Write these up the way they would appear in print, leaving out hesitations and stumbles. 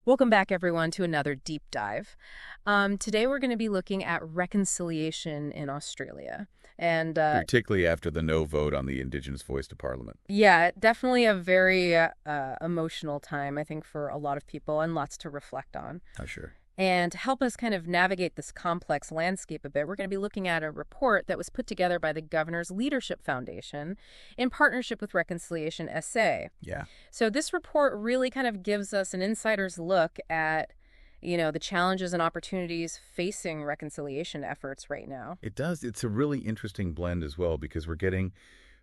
Welcome back, everyone, to another deep dive. Today, we're going to be looking at reconciliation in Australia. And Particularly after the no vote on the Indigenous voice to Parliament. yeah, definitely a very emotional time, I think, for a lot of people and lots to reflect on. Oh, sure. And to help us kind of navigate this complex landscape a bit, we're going to be looking at a report that was put together by the Governor's Leadership Foundation in partnership with Reconciliation SA. Yeah. So this report really kind of gives us an insider's look at, the challenges and opportunities facing reconciliation efforts right now. It does. It's a really interesting blend as well because we're getting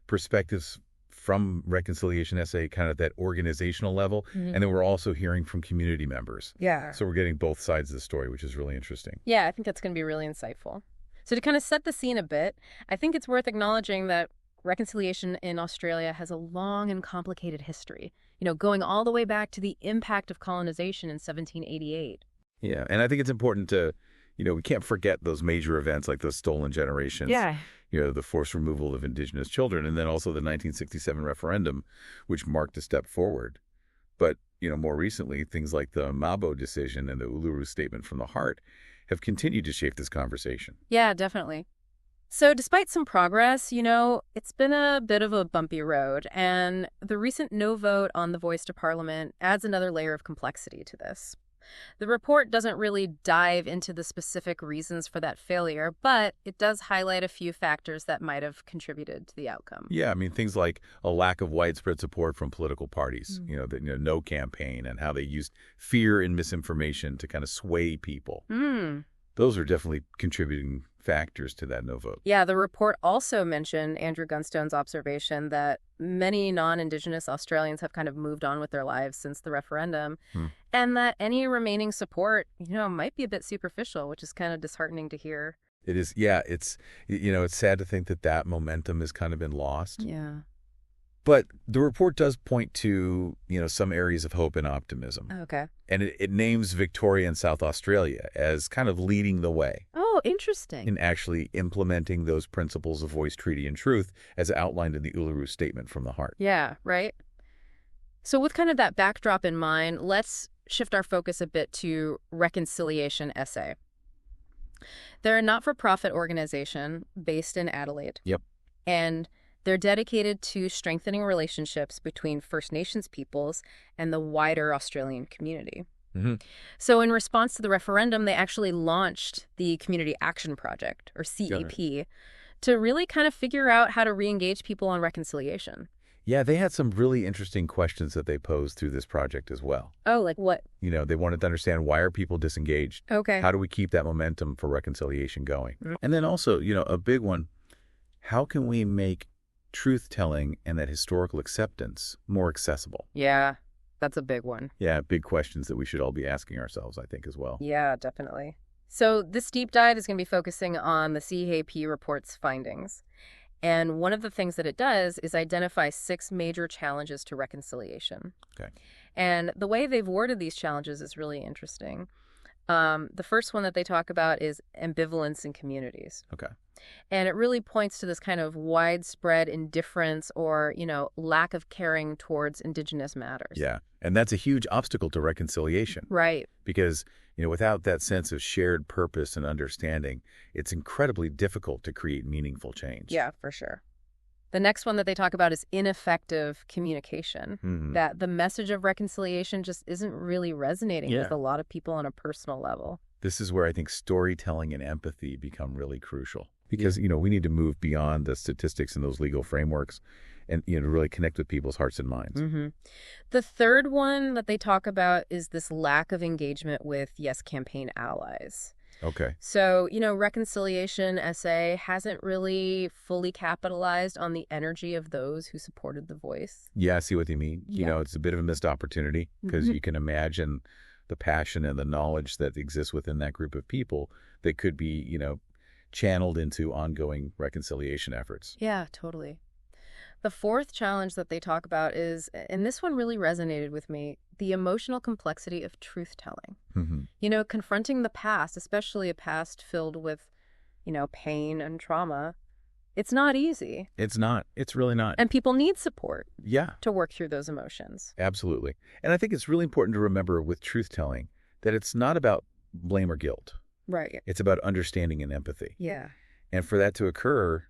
perspectives from Reconciliation SA, kind of that organizational level, and then we're also hearing from community members. Yeah. So we're getting both sides of the story, which is really interesting. Yeah, I think that's going to be really insightful. So to kind of set the scene a bit, I think it's worth acknowledging that reconciliation in Australia has a long and complicated history, going all the way back to the impact of colonization in 1788. Yeah, and I think it's important to, we can't forget those major events like those stolen generations. Yeah. The forced removal of Indigenous children, and then also the 1967 referendum, which marked a step forward. But, more recently, things like the Mabo decision and the Uluru Statement from the Heart have continued to shape this conversation. Yeah, definitely. So despite some progress, it's been a bit of a bumpy road, and the recent no vote on the voice to Parliament adds another layer of complexity to this. The report doesn't really dive into the specific reasons for that failure, but it does highlight a few factors that might have contributed to the outcome. Yeah, I mean, things like a lack of widespread support from political parties, the no campaign, and how they used fear and misinformation to kind of sway people. Those are definitely contributing factors to that no vote. Yeah, the report also mentioned Andrew Gunstone's observation that many non-Indigenous Australians have kind of moved on with their lives since the referendum, and that any remaining support, might be a bit superficial, which is kind of disheartening to hear. It is, yeah, it's sad to think that momentum has kind of been lost. Yeah. But the report does point to, some areas of hope and optimism. Okay. And it names Victoria and South Australia as kind of leading the way. Oh, interesting. In actually implementing those principles of voice, treaty, and truth as outlined in the Uluru Statement from the Heart. Yeah, right. So with kind of that backdrop in mind, let's shift our focus a bit to Reconciliation SA. They're a not-for-profit organization based in Adelaide. Yep. And they're dedicated to strengthening relationships between First Nations peoples and the wider Australian community. So in response to the referendum, they actually launched the Community Action Project, or CAP, to really kind of figure out how to re-engage people on reconciliation. Yeah, they had some really interesting questions that they posed through this project as well. Oh, like what? They wanted to understand, why are people disengaged? Okay. How do we keep that momentum for reconciliation going? And then also, a big one, how can we make truth-telling and that historical acceptance more accessible? Yeah, that's a big one. Yeah, big questions that we should all be asking ourselves, I think, as well. Yeah, definitely. So this deep dive is going to be focusing on the CAP report's findings. And one of the things that it does is identify 6 major challenges to reconciliation. Okay. And the way they've worded these challenges is really interesting. The first one that they talk about is ambivalence in communities. Okay. And it really points to this kind of widespread indifference or, lack of caring towards Indigenous matters. Yeah. And that's a huge obstacle to reconciliation. Right. Because, without that sense of shared purpose and understanding, it's incredibly difficult to create meaningful change. Yeah, for sure. The next one that they talk about is ineffective communication, that the message of reconciliation just isn't really resonating with a lot of people on a personal level. This is where I think storytelling and empathy become really crucial because, we need to move beyond the statistics and those legal frameworks and, really connect with people's hearts and minds. The third one that they talk about is this lack of engagement with Yes Campaign allies. Okay. So, Reconciliation SA hasn't really fully capitalized on the energy of those who supported the voice. Yeah, I see what you mean. Yeah. It's a bit of a missed opportunity because you can imagine the passion and the knowledge that exists within that group of people that could be, channeled into ongoing reconciliation efforts. Yeah, totally. The fourth challenge that they talk about is, and this one really resonated with me, the emotional complexity of truth-telling. Confronting the past, especially a past filled with, pain and trauma, It's not easy. It's not. It's really not. And people need support Yeah, to work through those emotions. absolutely. And I think it's really important to remember with truth-telling that it's not about blame or guilt. Right. It's about understanding and empathy. Yeah. And for that to occur,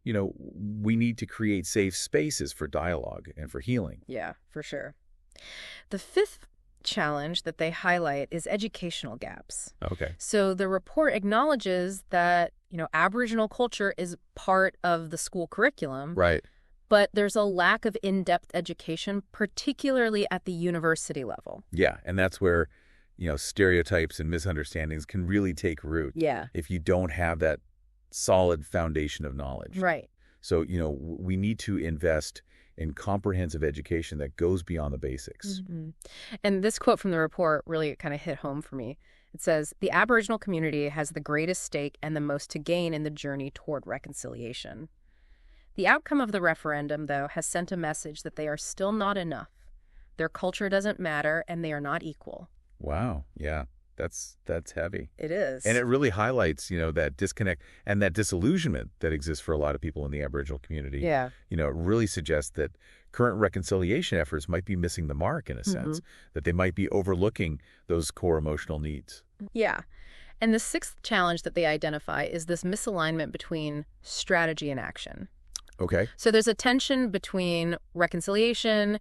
we need to create safe spaces for dialogue and for healing. Yeah, for sure. The fifth challenge that they highlight is educational gaps. Okay. So the report acknowledges that, Aboriginal culture is part of the school curriculum, Right. but there's a lack of in-depth education, particularly at the university level. Yeah, and that's where, stereotypes and misunderstandings can really take root Yeah. if you don't have that solid foundation of knowledge. Right. So, we need to invest in comprehensive education that goes beyond the basics. Mm-hmm. And this quote from the report really kind of hit home for me. It says, "The Aboriginal community has the greatest stake and the most to gain in the journey toward reconciliation." The outcome of the referendum, though, has sent a message that they are still not enough. Their culture doesn't matter, and they are not equal. Wow. Yeah, that's heavy. It is. And it really highlights, that disconnect and that disillusionment that exists for a lot of people in the Aboriginal community. Yeah. It really suggests that current reconciliation efforts might be missing the mark in a sense, that they might be overlooking those core emotional needs. Yeah. And the sixth challenge that they identify is this misalignment between strategy and action. Okay. So there's a tension between reconciliation,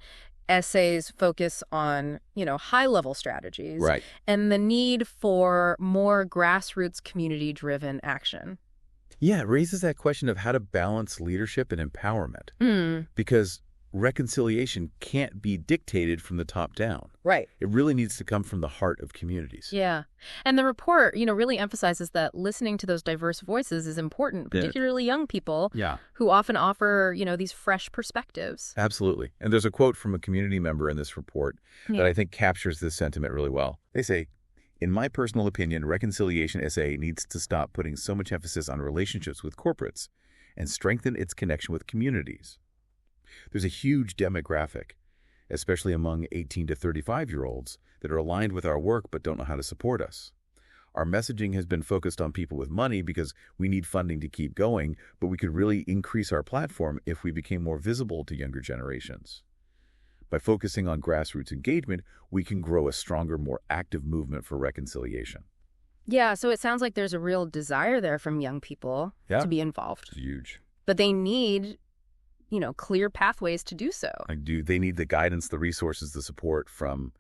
essays focus on, high-level strategies, Right. and the need for more grassroots community-driven action. Yeah, it raises that question of how to balance leadership and empowerment. Because reconciliation can't be dictated from the top down. Right. It really needs to come from the heart of communities. Yeah. And the report, really emphasizes that listening to those diverse voices is important, Yeah. particularly young people Yeah. who often offer, these fresh perspectives. Absolutely. And there's a quote from a community member in this report Yeah. that I think captures this sentiment really well. They say, "In my personal opinion, reconciliation SA needs to stop putting so much emphasis on relationships with corporates and strengthen its connection with communities. There's a huge demographic, especially among 18 to 35-year-olds, that are aligned with our work but don't know how to support us. Our messaging has been focused on people with money because we need funding to keep going, but we could really increase our platform if we became more visible to younger generations. By focusing on grassroots engagement, we can grow a stronger, more active movement for reconciliation." Yeah, so it sounds like there's a real desire there from young people Yeah. to be involved. It's huge. But they need, clear pathways to do so. They need the guidance, the resources, the support from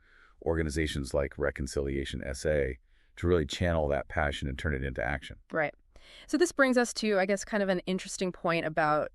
organizations like Reconciliation SA to really channel that passion and turn it into action. Right. So this brings us to, I guess, kind of an interesting point about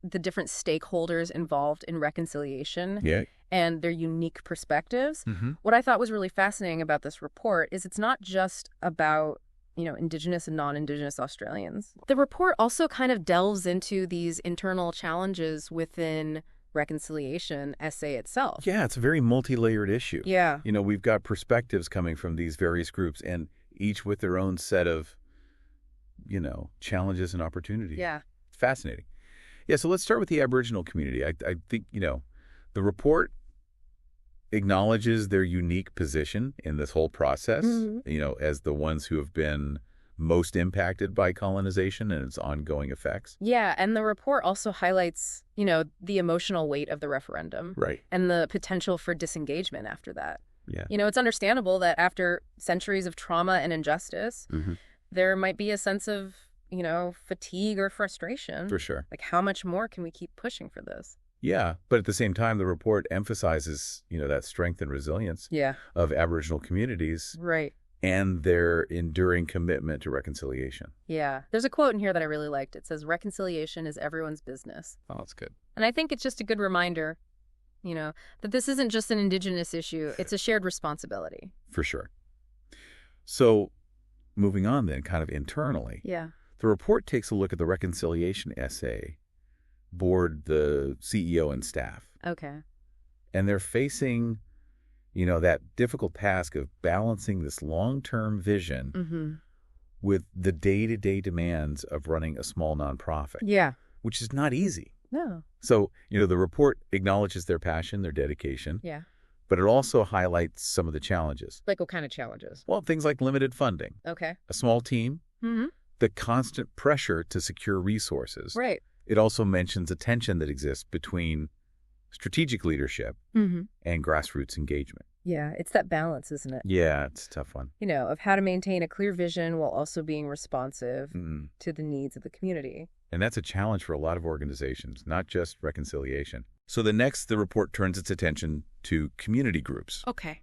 the different stakeholders involved in reconciliation Yeah. and their unique perspectives. Mm-hmm. What I thought was really fascinating about this report is it's not just about, Indigenous and non-Indigenous Australians. The report also kind of delves into these internal challenges within reconciliation essay itself. Yeah, it's a very multi-layered issue. Yeah. We've got perspectives coming from these various groups and each with their own set of, challenges and opportunities. Yeah. It's fascinating. Yeah, so let's start with the Aboriginal community. I think, the report acknowledges their unique position in this whole process, as the ones who have been most impacted by colonization and its ongoing effects. Yeah, and the report also highlights, the emotional weight of the referendum. Right. And the potential for disengagement after that. Yeah. It's understandable that after centuries of trauma and injustice, there might be a sense of, fatigue or frustration. For sure. Like, how much more can we keep pushing for this? Yeah, but at the same time, the report emphasizes, that strength and resilience Yeah. of Aboriginal communities Right. and their enduring commitment to reconciliation. Yeah. There's a quote in here that I really liked. It says, "Reconciliation is everyone's business." Oh, that's good. And I think it's just a good reminder, that this isn't just an Indigenous issue. It's a shared responsibility. For sure. So moving on then, kind of internally, Yeah. the report takes a look at the reconciliation essay board, the CEO and staff. Okay. And they're facing, that difficult task of balancing this long-term vision with the day-to-day demands of running a small nonprofit, Yeah. which is not easy. No. So, the report acknowledges their passion, their dedication, Yeah. but it also highlights some of the challenges. Like what kind of challenges? Well, things like limited funding, Okay. a small team, the constant pressure to secure resources. Right. It also mentions a tension that exists between strategic leadership Mm-hmm. and grassroots engagement. Yeah, it's that balance, isn't it? Yeah, it's a tough one. Of how to maintain a clear vision while also being responsive Mm. to the needs of the community. And that's a challenge for a lot of organizations, not just reconciliation. So the report turns its attention to community groups. Okay.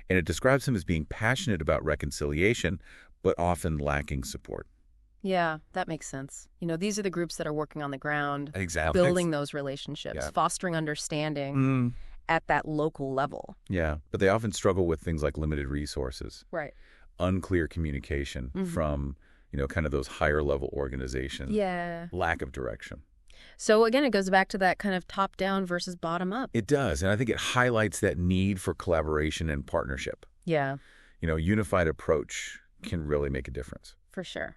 And it describes them as being passionate about reconciliation, but often lacking support. Yeah, that makes sense. These are the groups that are working on the ground, Exactly. building those relationships, Yeah. fostering understanding Mm. at that local level. Yeah, but they often struggle with things like limited resources, Right. unclear communication from, kind of those higher level organizations, Yeah. lack of direction. So again, it goes back to that kind of top-down versus bottom-up. It does, and I think it highlights that need for collaboration and partnership. Yeah, Unified approach can really make a difference. for sure.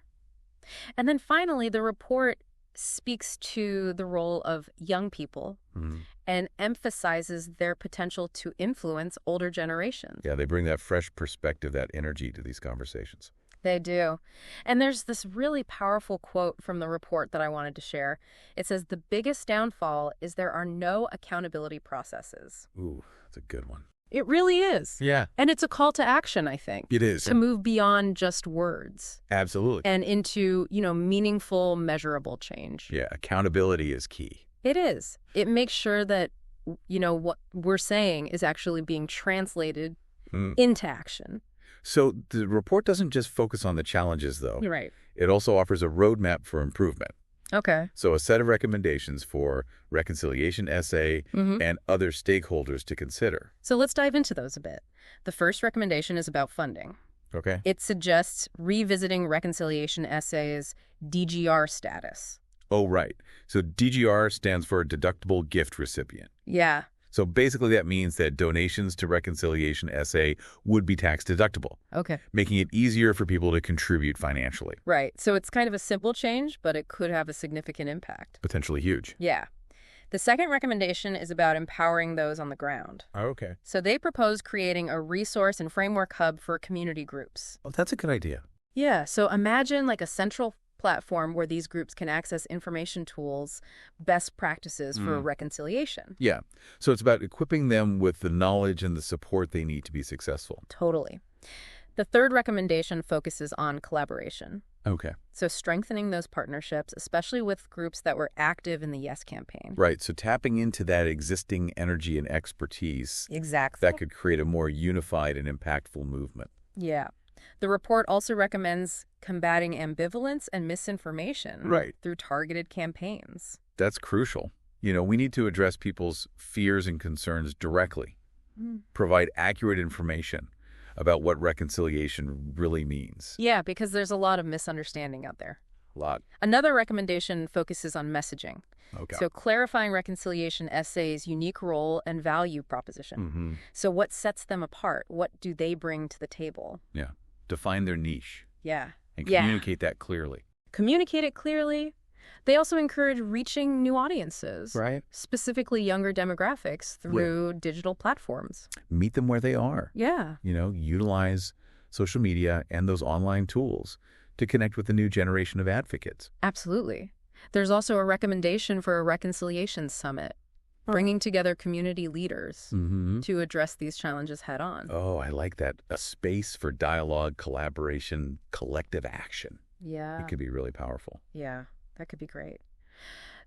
And then finally, the report speaks to the role of young people Mhm. and emphasizes their potential to influence older generations. Yeah, they bring that fresh perspective, that energy to these conversations. They do. And there's this really powerful quote from the report that I wanted to share. It says, "The biggest downfall is there are no accountability processes." Ooh, that's a good one. It really is. Yeah, And it's a call to action, I think, it is. to move beyond just words Absolutely. and into, meaningful, measurable change. Yeah, accountability is key. It is. It makes sure that, what we're saying is actually being translated Mm. into action. So the report doesn't just focus on the challenges, though. Right. It also offers a roadmap for improvement. Okay. So a set of recommendations for reconciliation essay Mm-hmm. and other stakeholders to consider. So let's dive into those a bit. The first recommendation is about funding. Okay? It suggests revisiting reconciliation essays' DGR status. Oh, right. So DGR stands for deductible gift recipient. Yeah. So basically that means that donations to reconciliation essay would be tax deductible, Okay. making it easier for people to contribute financially. Right. So it's kind of a simple change, but it could have a significant impact. Potentially huge. Yeah. The second recommendation is about empowering those on the ground. Oh, okay. So they propose creating a resource and framework hub for community groups. Well, that's a good idea. Yeah, so imagine like a central platform where these groups can access information tools, best practices for reconciliation. Yeah. So it's about equipping them with the knowledge and the support they need to be successful. Totally. The third recommendation focuses on collaboration. Okay. So strengthening those partnerships, especially with groups that were active in the Yes campaign. Right. So tapping into that existing energy and expertise Exactly. that could create a more unified and impactful movement. Yeah. The report also recommends combating ambivalence and misinformation Right. through targeted campaigns. That's crucial. We need to address people's fears and concerns directly, provide accurate information about what reconciliation really means. Yeah, because there's a lot of misunderstanding out there. A lot. Another recommendation focuses on messaging. Okay. So clarifying reconciliation essays' unique role and value proposition. So what sets them apart? What do they bring to the table? Yeah. Define their niche Yeah. and Yeah. communicate that clearly. Communicate it clearly. They also encourage reaching new audiences, Right. specifically younger demographics, through digital platforms. Meet them where they are. Yeah. Utilize social media and those online tools to connect with the new generation of advocates. Absolutely. There's also a recommendation for a reconciliation summit, bringing together community leaders to address these challenges head on. Oh, I like that. A space for dialogue, collaboration, collective action. Yeah. It could be really powerful. Yeah, that could be great.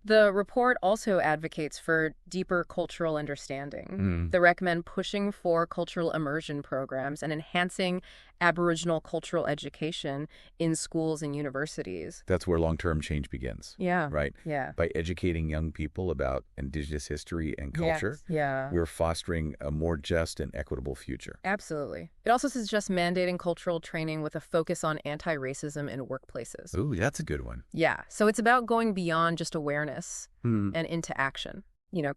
The report also advocates for deeper cultural understanding. They recommend pushing for cultural immersion programs and enhancing Aboriginal cultural education in schools and universities. That's where long-term change begins, Yeah. right? Yeah. By educating young people about Indigenous history and culture, Yes. Yeah. we're fostering a more just and equitable future. Absolutely. It also suggests mandating cultural training with a focus on anti-racism in workplaces. Ooh, that's a good one. Yeah. So it's about going beyond just awareness and into action.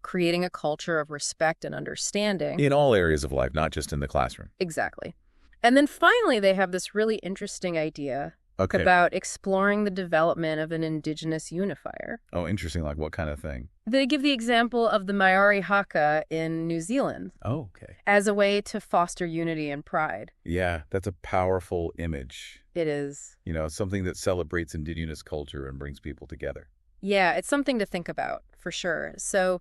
Creating a culture of respect and understanding. In all areas of life, not just in the classroom. Exactly. And then finally, they have this really interesting idea Okay. about exploring the development of an Indigenous unifier. Oh, interesting. Like what kind of thing? They give the example of the Maori haka in New Zealand Oh, okay. as a way to foster unity and pride. Yeah, that's a powerful image. It is. Something that celebrates indigenous culture and brings people together. Yeah, it's something to think about, for sure. So,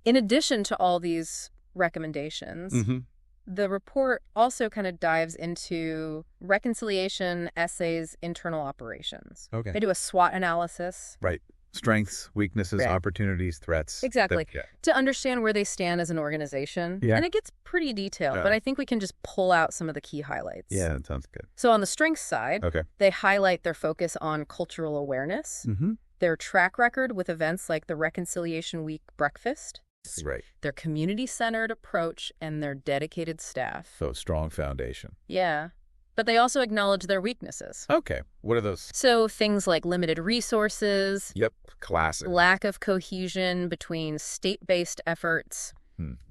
in addition to all these recommendations, Mm-hmm. the report also kind of dives into reconciliation essays, internal operations. Okay. They do a SWOT analysis. Right. Strengths, weaknesses, Right. opportunities, threats. Exactly. Yeah. To understand where they stand as an organization. Yeah. And it gets pretty detailed, but I think we can just pull out some of the key highlights. Yeah, that sounds good. So on the strengths side, Okay. they highlight their focus on cultural awareness, Mm-hmm. their track record with events like the Reconciliation Week breakfast, Right. their community-centered approach, and their dedicated staff. So strong foundation. Yeah. But they also acknowledge their weaknesses. Okay. What are those? So things like limited resources, Yep. Classic. lack of cohesion between state-based efforts,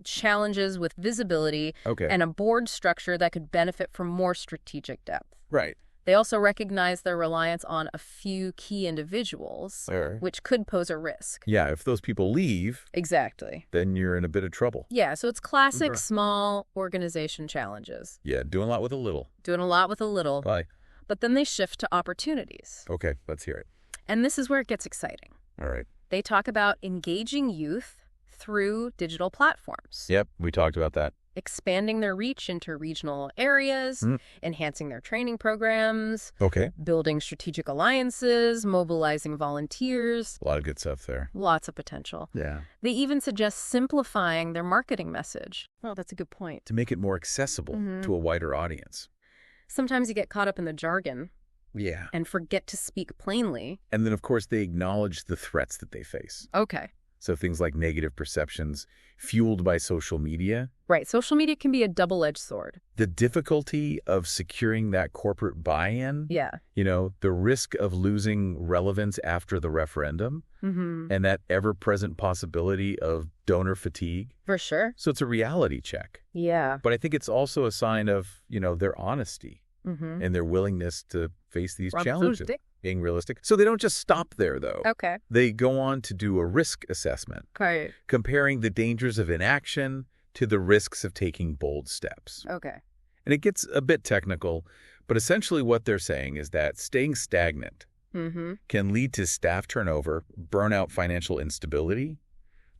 challenges with visibility, Okay. and a board structure that could benefit from more strategic depth. Right. They also recognize their reliance on a few key individuals, There. which could pose a risk. Yeah, if those people leave, Exactly. then you're in a bit of trouble. Yeah, so it's classic Sure. small organization challenges. Yeah, doing a lot with a little. Doing a lot with a little. Bye. But then they shift to opportunities. Okay, let's hear it. And this is where it gets exciting. All right. They talk about engaging youth through digital platforms, Yep, we talked about that. expanding their reach into regional areas, enhancing their training programs, Okay. building strategic alliances, mobilizing volunteers. A lot of good stuff there. Lots of potential. Yeah. They even suggest simplifying their marketing message. Oh, that's a good point. To make it more accessible to a wider audience. Sometimes you get caught up in the jargon Yeah. and forget to speak plainly. And then, of course, they acknowledge the threats that they face. Okay. So things like negative perceptions fueled by social media, Right. Social media can be a double-edged sword. the difficulty of securing that corporate buy-in, Yeah. the risk of losing relevance after the referendum, and that ever-present possibility of donor fatigue. For sure. So it's a reality check. Yeah. But I think it's also a sign of, their honesty and their willingness to face these challenges. Being realistic. So they don't just stop there, though. Okay. They go on to do a risk assessment, Okay. comparing the dangers of inaction to the risks of taking bold steps. Okay. And it gets a bit technical, but essentially what they're saying is that staying stagnant can lead to staff turnover, burnout, financial instability,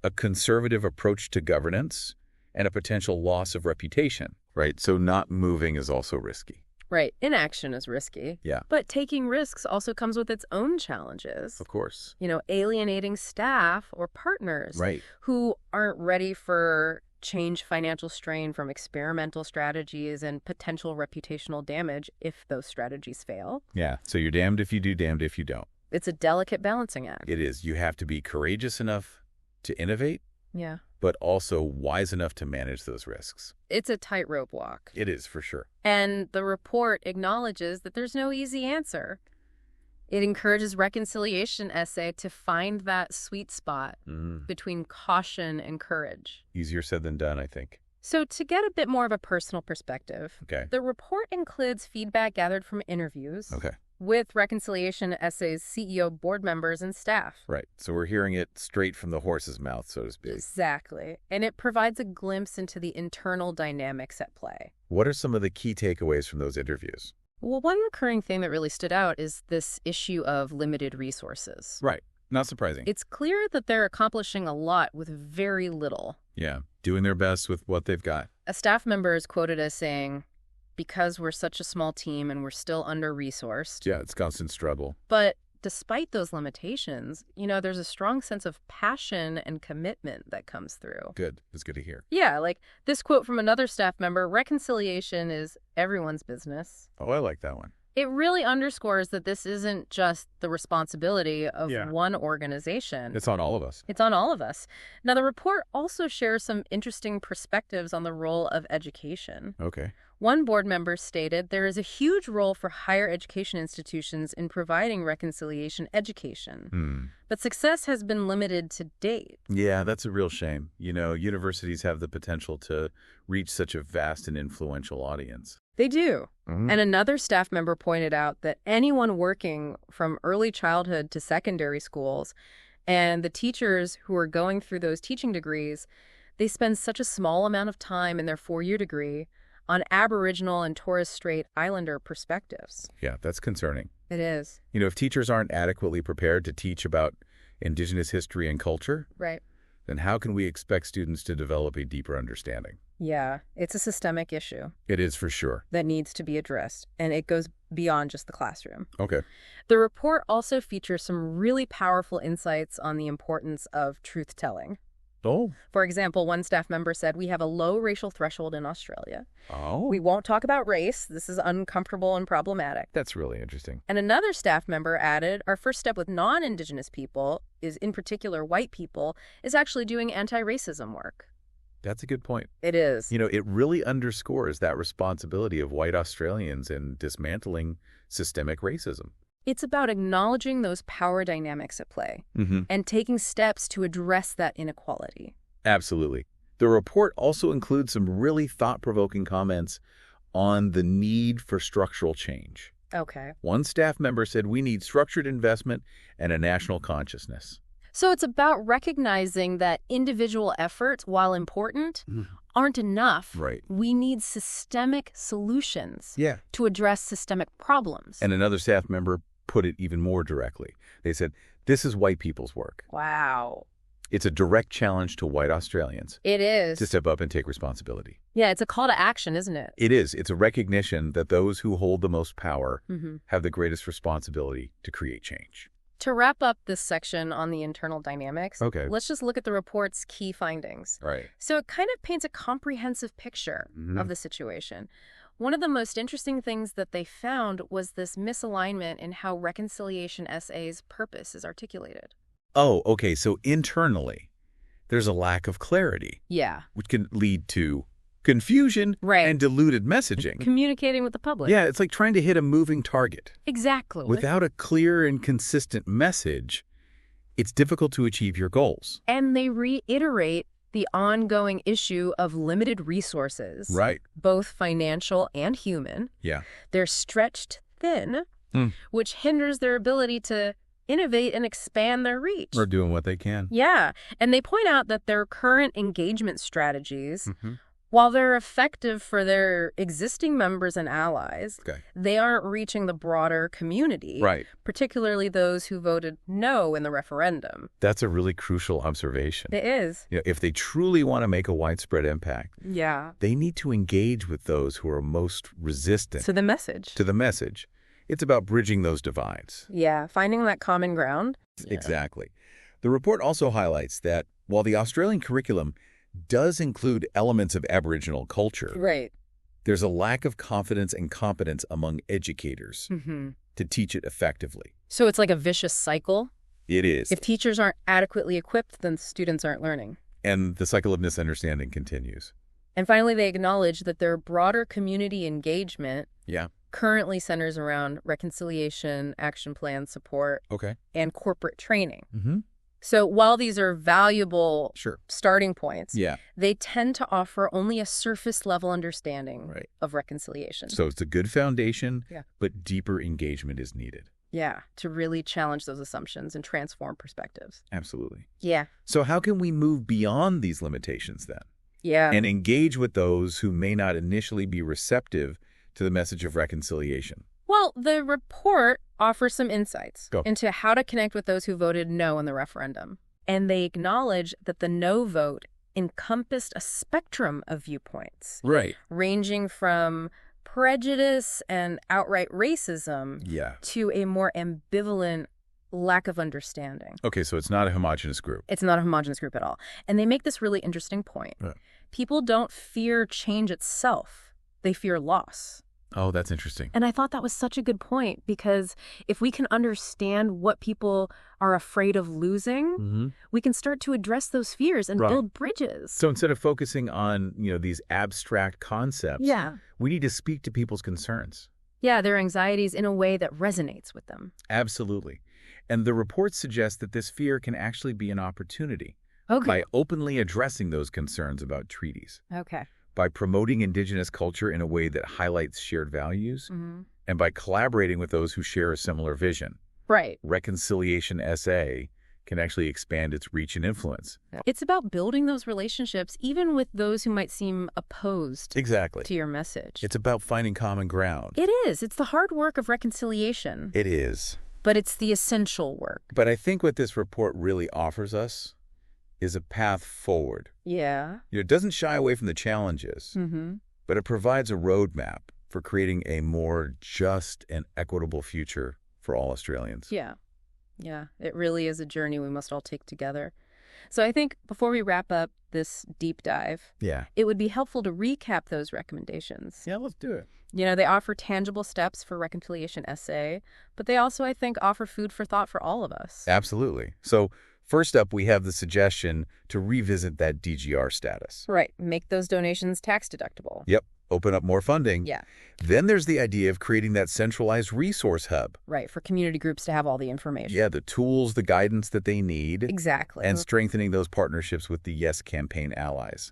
a conservative approach to governance, and a potential loss of reputation. Right? So not moving is also risky. Right. Inaction is risky. Yeah. But taking risks also comes with its own challenges. Of course. Alienating staff or partners Right. who aren't ready for change, financial strain from experimental strategies, and potential reputational damage if those strategies fail. Yeah. So you're damned if you do, damned if you don't. It's a delicate balancing act. It is. You have to be courageous enough to innovate, Yeah. but also wise enough to manage those risks. It's a tightrope walk. It is, for sure. And the report acknowledges that there's no easy answer. It encourages reconciliation essay to find that sweet spot between caution and courage. Easier said than done, I think. So to get a bit more of a personal perspective, Okay. the report includes feedback gathered from interviews Okay. with reconciliation essays, CEO, board members, and staff. Right. So we're hearing it straight from the horse's mouth, so to speak. Exactly. And it provides a glimpse into the internal dynamics at play. What are some of the key takeaways from those interviews? Well, one recurring thing that really stood out is this issue of limited resources. Right. Not surprising. It's clear that they're accomplishing a lot with very little. Yeah. Doing their best with what they've got. A staff member is quoted as saying, "Because we're such a small team and we're still under-resourced." Yeah, it's constant struggle. But despite those limitations, there's a strong sense of passion and commitment that comes through. Good. It's good to hear. Yeah, like this quote from another staff member, "Reconciliation is everyone's business." Oh, I like that one. It really underscores that this isn't just the responsibility of one organization. It's on all of us. It's on all of us. Now, the report also shares some interesting perspectives on the role of education. Okay. One board member stated there is a huge role for higher education institutions in providing reconciliation education, but success has been limited to date. Yeah, that's a real shame. Universities have the potential to reach such a vast and influential audience. They do. And another staff member pointed out that anyone working from early childhood to secondary schools and the teachers who are going through those teaching degrees, they spend such a small amount of time in their four-year degree on Aboriginal and Torres Strait Islander perspectives. Yeah, that's concerning. It is. If teachers aren't adequately prepared to teach about indigenous history and culture, Right. then how can we expect students to develop a deeper understanding? Yeah, it's a systemic issue It is for sure. that needs to be addressed, and it goes beyond just the classroom. Okay. The report also features some really powerful insights on the importance of truth-telling. Oh. For example, one staff member said, "We have a low racial threshold in Australia. Oh. We won't talk about race. This is uncomfortable and problematic." That's really interesting. And another staff member added, "Our first step with non-Indigenous people, in particular white people, is actually doing anti-racism work." That's a good point. It is. It really underscores that responsibility of white Australians in dismantling systemic racism. It's about acknowledging those power dynamics at play and taking steps to address that inequality. Absolutely. The report also includes some really thought-provoking comments on the need for structural change. Okay. One staff member said we need structured investment and a national consciousness. So it's about recognizing that individual efforts, while important, aren't enough. Right. We need systemic solutions Yeah. to address systemic problems. And another staff member put it even more directly. They said, this is white people's work. Wow. It's a direct challenge to white Australians It is. to step up and take responsibility. Yeah, it's a call to action, isn't it? It is. It's a recognition that those who hold the most power have the greatest responsibility to create change. To wrap up this section on the internal dynamics, Okay. let's just look at the report's key findings. Right. So it kind of paints a comprehensive picture of the situation. One of the most interesting things that they found was this misalignment in how reconciliation essays' purpose is articulated. Oh, okay. So internally, there's a lack of clarity, Yeah. which can lead to confusion Right. and diluted messaging. Communicating with the public. Yeah, it's like trying to hit a moving target. Exactly. Without a clear and consistent message, it's difficult to achieve your goals. And they reiterate the ongoing issue of limited resources. Right. Both financial and human. Yeah. They're stretched thin, which hinders their ability to innovate and expand their reach. Or doing what they can. Yeah. And they point out that their current engagement strategies, while they're effective for their existing members and allies, they aren't reaching the broader community, Right. particularly those who voted no in the referendum. That's a really crucial observation. It is. If they truly want to make a widespread impact, Yeah. they need to engage with those who are most resistant To the message. to the message. It's about bridging those divides. Yeah, finding that common ground. Exactly. The report also highlights that while the Australian curriculum does include elements of Aboriginal culture, Right. there's a lack of confidence and competence among educators to teach it effectively. So it's like a vicious cycle. It is. If teachers aren't adequately equipped, then students aren't learning. And the cycle of misunderstanding continues. And finally, they acknowledge that their broader community engagement Yeah. currently centers around reconciliation, action plan support, Okay. and corporate training. Mm-hmm. So while these are valuable Sure. starting points, Yeah. they tend to offer only a surface-level understanding Right. of reconciliation. So it's a good foundation, Yeah. but deeper engagement is needed. Yeah, to really challenge those assumptions and transform perspectives. Absolutely. Yeah. So how can we move beyond these limitations then Yeah. and engage with those who may not initially be receptive to the message of reconciliation? Well, the report offers some insights Go. into how to connect with those who voted no in the referendum. And they acknowledge that the no vote encompassed a spectrum of viewpoints, Right. ranging from prejudice and outright racism Yeah. to a more ambivalent lack of understanding. Okay, so it's not a homogenous group. It's not a homogenous group at all. And they make this really interesting point. Yeah. People don't fear change itself. They fear loss. Oh, that's interesting. And I thought that was such a good point, because if we can understand what people are afraid of losing, we can start to address those fears and Right. build bridges. So instead of focusing on, these abstract concepts, Yeah. we need to speak to people's concerns. Yeah, their anxieties in a way that resonates with them. Absolutely. And the report suggests that this fear can actually be an opportunity Okay. by openly addressing those concerns about treaties, Okay. by promoting Indigenous culture in a way that highlights shared values, and by collaborating with those who share a similar vision. Right. Reconciliation SA can actually expand its reach and influence. It's about building those relationships, even with those who might seem opposed Exactly. to your message. It's about finding common ground. It is. It's the hard work of reconciliation. It is. But it's the essential work. But I think what this report really offers us is a path forward. Yeah. It doesn't shy away from the challenges, but it provides a roadmap for creating a more just and equitable future for all Australians. Yeah. Yeah. It really is a journey we must all take together. So I think before we wrap up this deep dive, it would be helpful to recap those recommendations. Yeah, let's do it. They offer tangible steps for reconciliation essay, but they also, I think, offer food for thought for all of us. Absolutely. So first up, we have the suggestion to revisit that DGR status. Right. Make those donations tax deductible. Yep. Open up more funding. Yeah. Then there's the idea of creating that centralized resource hub. Right. For community groups to have all the information. Yeah, the tools, the guidance that they need. Exactly. And strengthening those partnerships with the Yes campaign allies.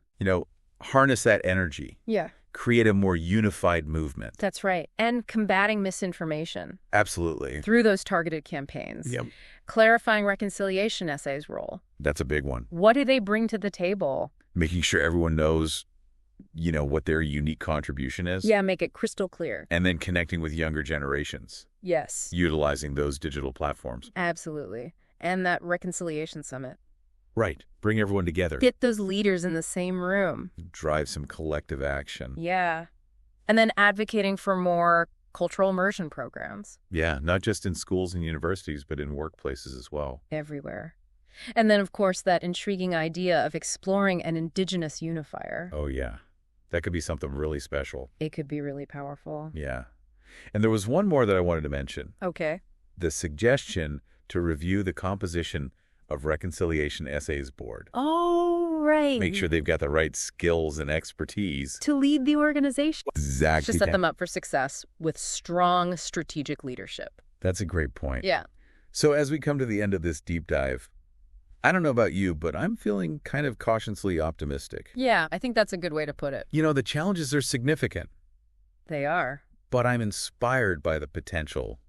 Harness that energy. Yeah. Create a more unified movement. That's right. And combating misinformation. Absolutely. Through those targeted campaigns. Yep. Clarifying reconciliation essays' role. That's a big one. What do they bring to the table? Making sure everyone knows, what their unique contribution is. Yeah, make it crystal clear. And then connecting with younger generations. Yes. Utilizing those digital platforms. Absolutely. And that reconciliation summit. Right. Bring everyone together. Get those leaders in the same room. Drive some collective action. Yeah. And then advocating for more cultural immersion programs. Yeah, not just in schools and universities, but in workplaces as well. Everywhere. And then, of course, that intriguing idea of exploring an indigenous unifier. Oh, yeah. That could be something really special. It could be really powerful. Yeah. And there was one more that I wanted to mention. Okay. The suggestion to review the composition of Reconciliation Essays Board. Oh, right. Make sure they've got the right skills and expertise. To lead the organization. Exactly. To set them up for success with strong strategic leadership. That's a great point. Yeah. So as we come to the end of this deep dive, I don't know about you, but I'm feeling kind of cautiously optimistic. Yeah, I think that's a good way to put it. The challenges are significant. They are. But I'm inspired by the potential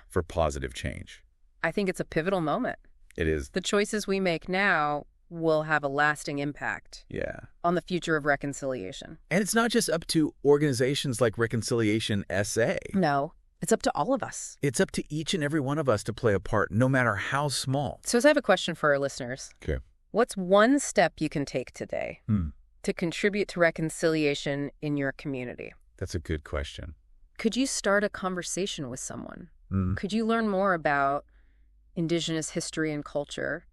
for positive change. I think it's a pivotal moment. It is. The choices we make now will have a lasting impact on the future of reconciliation. And it's not just up to organizations like Reconciliation SA. No, it's up to all of us. It's up to each and every one of us to play a part, no matter how small. So I have a question for our listeners. Okay. What's one step you can take today to contribute to reconciliation in your community? That's a good question. Could you start a conversation with someone? Could you learn more about Indigenous history and culture?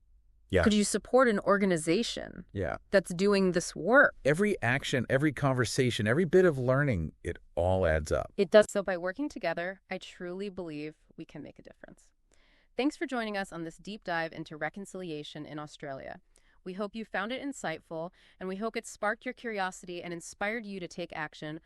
Yeah. Could you support an organization that's doing this work? Every action, every conversation, every bit of learning, it all adds up. It does. So by working together, I truly believe we can make a difference. Thanks for joining us on this deep dive into reconciliation in Australia. We hope you found it insightful, and we hope it sparked your curiosity and inspired you to take action.